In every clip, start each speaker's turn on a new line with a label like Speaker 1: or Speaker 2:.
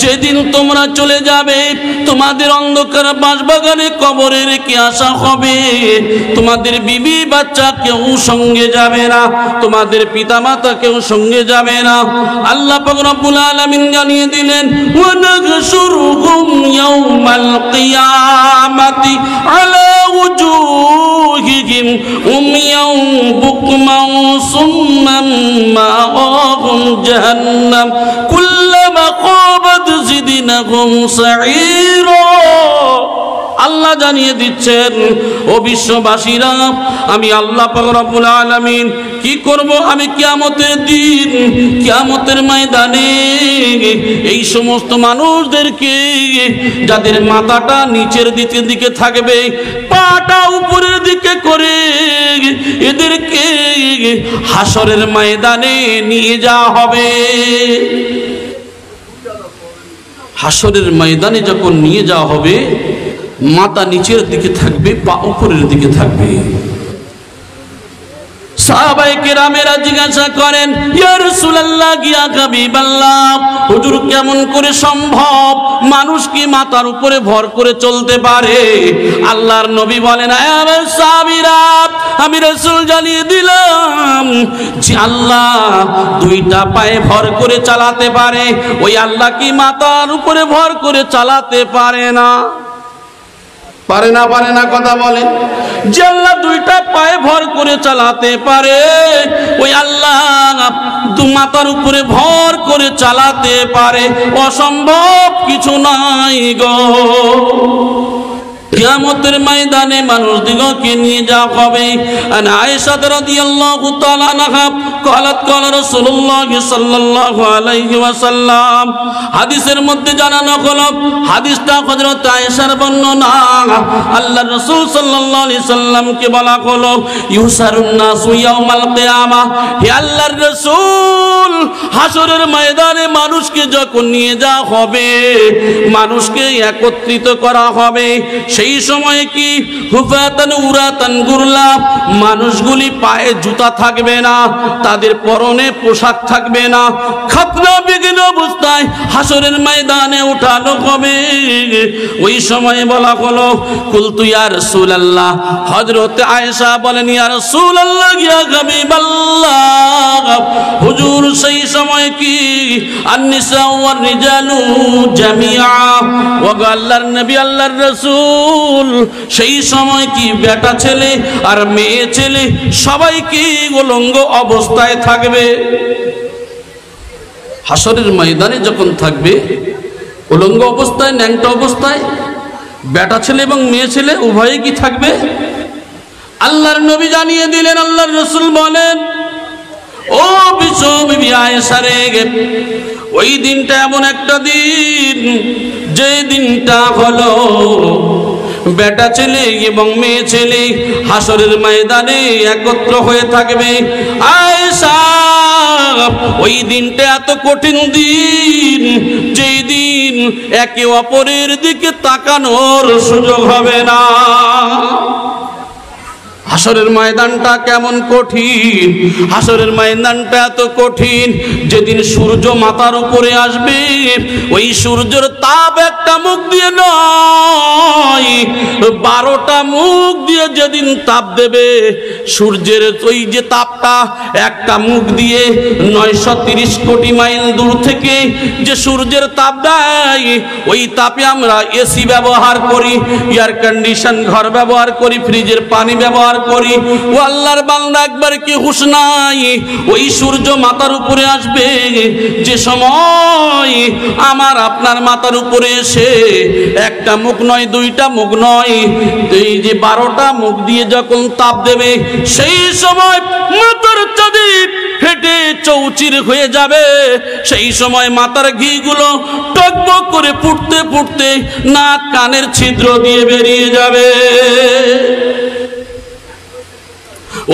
Speaker 1: যেদিন তোমরা চলে যাবে তোমাদের অন্ধকার বাসবাগানে কবরে রেখে আসা হবে। তোমাদের বিবি বাচ্চা কেউ সঙ্গে যাবে না, তোমাদের পিতামাতা কেউ সঙ্গে যাবে না। আল্লাহ পাক রব্বুল আলামিন জানিয়ে দিলেন, ওয়া নাহশুরুহুম ইয়াউমাল কিয়ামাতি আলা উজুহিহিম উমিয়াও বুকমান সুম্মান মাআহুম জাহান্নাম কুল্লামা খাবাত জিদনাহুম সাঈরা। আল্লাহ জানিয়ে দিচ্ছেন, ও বিশ্ববাসীরা, আমি আল্লাহ পাক রব্বুল আলামিন কি করব? আমি কিয়ামতের দিন, কিয়ামতের ময়দানে এই সমস্ত মানুষদেরকে, যাদের মাথাটা নিচের দিকে থাকবে, পাটা উপরের দিকে করে, এদেরকে হাসরের ময়দানে নিয়ে যাওয়া হবে। হাসরের ময়দানে যখন নিয়ে যাওয়া হবে, মাথা নিচের দিকে থাকবে, পা উপরের দিকে থাকবে। সাহাবায়ে কেরামেরা জিজ্ঞাসা করেন, ইয়া রাসূলুল্লাহ, ইয়া হাবিবাল্লাহ, হুজুর কেমন করে সম্ভব মানুষ কি মাথার উপরে ভর করে চলতে পারে? আল্লাহর নবী বলেন, আরে সাহাবীরা, আমি রাসূল জানিয়ে দিলাম যে আল্লাহ দুইটা পায়ে ভর করে চালাতে পারে, ওই আল্লাহ কি মাথার উপরে ভর করে চালাতে পারে না? পারে না, পারে না, কথা বলে। যে আল্লাহ দুইটা পায়ে ভর করে চালাতে পারে, ওই আল্লাহ মাথার উপরে ভর করে চালাতে পারে, অসম্ভব কিছু নাই গো। কিয়ামতের ময়দানে মানুষদিগকে নিয়ে যাওয়া হবে। আন আয়েশা রাদিয়াল্লাহু তাআলা আনহা قالت قال رسول الله صلى الله عليه وسلم, হাদিসের মধ্যে জানানো হলো, হাদিসটা হযরত আয়েশার বর্ণনা। আল্লাহর রাসূল সাল্লাল্লাহু আলাইহি সাল্লামকে বলা হলো, ইউসারুন নাসু ইয়াউমাল কিয়ামা, হে আল্লাহর রাসূল, হাসরের ময়দানে মানুষকে যখন নিয়ে যাওয়া হবে, মানুষকে একত্রিত করা হবে, সেই সময় কি হুফাতান উরাতান গুরলা, মানুষগুলি পায়ে জুতা থাকবে না, তাদের পরনে পোশাক থাকবে না, খাতনা বিঘ্ন অবস্থায় হাসরের ময়দানে উঠানো হবে। ওই সময় বলা হলো, কুলতু ইয়া রাসূলুল্লাহ, হযরত আয়েশা বলেন, ইয়া রাসূলুল্লাহ, ইয়া হাবিবাল্লাহ, হুজুর সেই সময় কি আন-নিসা ওয়ার রিজালু জামিআ, ওয়া আল্লাহর নবী, আল্লাহর রাসূল, সেই সময় কি বেটা ছেলে আর মেয়ে ছেলে সবাই কি উলঙ্গ অবস্থায় থাকবে? হাসরের ময়দানে যখন থাকবে উলঙ্গ অবস্থায়, ন্যাংটা অবস্থায়, বেটা ছেলে এবং মেয়ে ছেলে উভয়ই কি থাকবে? আল্লাহর নবী জানিয়ে দিলেন, আল্লাহর রাসূল বলেন, ও বিশ্ববিবি আয়েশা রে, ওই দিনটা এমন একটা দিন, যে দিনটা হলো বেটা ছেলে এবং মেয়ে ছেলে হাসরের ময়দানে একত্র হয়ে থাকবে। আয়েশা, ওই দিনটা এত কঠিন দিন, যেই দিন একে অপরের দিকে তাকানোর সুযোগ হবে না। হাসরের ময়দানটা কেমন কঠিন! হাসরের ময়দানটা এত কঠিন, যেদিন সূর্য মাথার উপরে আসবে, ওই সূর্যের তাপ একটা মুখ দিয়ে নয়, 12টা মুখ দিয়ে যেদিন তাপ দেবে, সূর্যের ওই যে তাপটা একটা মুখ দিয়ে 930 কোটি মাইল দূর থেকে যে সূর্যের তাপ দেয়, ওই তাপে আমরা এসি ব্যবহার করি, এয়ার কন্ডিশন ঘর ব্যবহার করি, ফ্রিজের পানি ব্যবহার করি। ও আল্লাহর বান্দা, একবার কি হুঁশ নাই? ওই সূর্য মাথার উপরে আসবে, যে সময় আমার আপনার মাথার উপরে এসে একটা মুখ নয়, দুইটা মুখ নয়, এই যে 12টা মুখ দিয়ে যখন তাপ দেবে, সেই সময় মাথার চাঁদি ফেটে চৌচির হয়ে যাবে। সেই সময় মাথার ঘিগুলো টকবক করে ফুটতে ফুটতে নাক কানের ছিদ্র দিয়ে বেরিয়ে যাবে।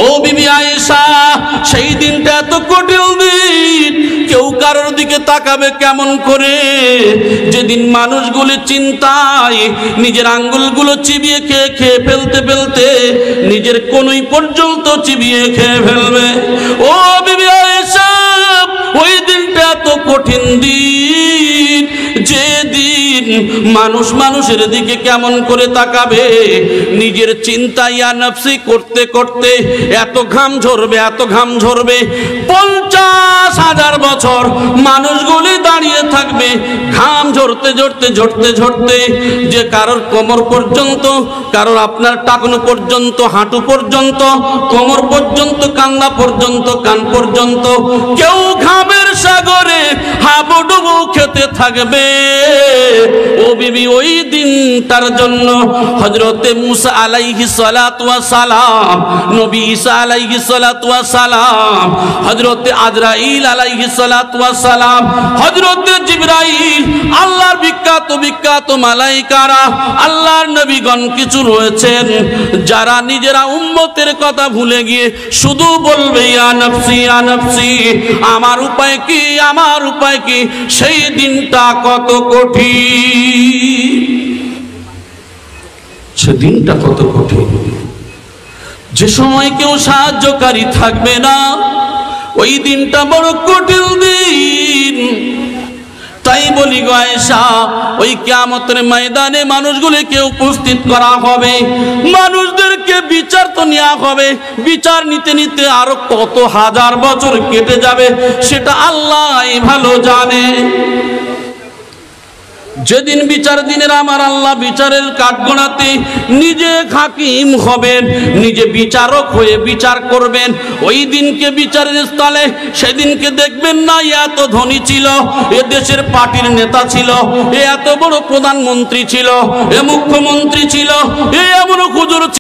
Speaker 1: ও বিবি আয়েশা, সেই দিনটা এত কঠিন দিন, কেউ কারোর দিকে তাকাবে কেমন করে? যেদিন মানুষগুলো চিন্তায় নিজের আঙ্গুলগুলো চিবিয়ে খেয়ে ফেলতে ফেলতে নিজের কনুই পর্যন্ত চিবিয়ে খেয়ে ফেলবে। ও বিবি আয়েশা, ওই দিনটা এত কঠিন দিন, দিন মানুষ মানুষের দিকে কেমন করে তাকাবে। নিজের চিন্তা ইয়া নফসি করতে করতে এত ঘাম ঝরবে, এত ঘাম ঝরবে, 50,000 বছর মানুষগুলি দাঁড়িয়ে থাকবে ঘাম ঝরতে ঝরতে ঝরতে ঝরতে, যে কারোর কোমর পর্যন্ত, কারোর আপনার টাকনু পর্যন্ত, হাঁটু পর্যন্ত, কোমর পর্যন্ত, কান্না পর্যন্ত, কান পর্যন্ত, কেউ ঘামের সাগরে হাবুডুবু খেতে থাকবে। ও বিবি, ওই দিনটার জন্য হযরতে মুসা আলাইহিস সালাতু ওয়াস সালাম, নবী ঈসা আলাইহিস সালাতু ওয়াস সালাম, হযরতে আজরাইল আলাইহিস সালাতু ওয়াস সালাম, হযরতে জিবরাইল, আল্লাহর বিখ্যাত বিখ্যাত মালাইকারা, আল্লাহর নবীগণ কিছু রয়েছেন যারা নিজেরা উম্মতের কথা ভুলে গিয়ে শুধু বলবে ইয়া নফসি ইয়া নফসি, আমার উপায় কি, আমার উপায় কি। সেই দিনটা কত কঠিন, সেদিনটা কত কঠিন, যে সময় কেউ সাহায্যকারী থাকবে না, ওই দিনটা বড় কঠিন দিন। তাই বলি গো আয়েশা, ওই কিয়ামতের ময়দানে মানুষগুলিকে উপস্থিত করা হবে, মানুষদেরকে বিচার তো নেওয়া হবে, বিচার নিতে নিতে আরো কত হাজার বছর কেটে যাবে সেটা আল্লাহই ভালো জানে। যেদিন বিচার দিনের আমার আল্লাহ বিচারের কাঠগড়াতে নিজে হাকিম হবেন, নিজে বিচারক হয়ে বিচার করবেন, ওই দিনকে বিচারের স্থলে সেদিনকে দেখবেন না এত ধনী ছিল, এ দেশের পার্টির নেতা ছিল, এ এত বড় প্রধানমন্ত্রী ছিল, এ মুখ্যমন্ত্রী ছিল, এ এমন হুজুর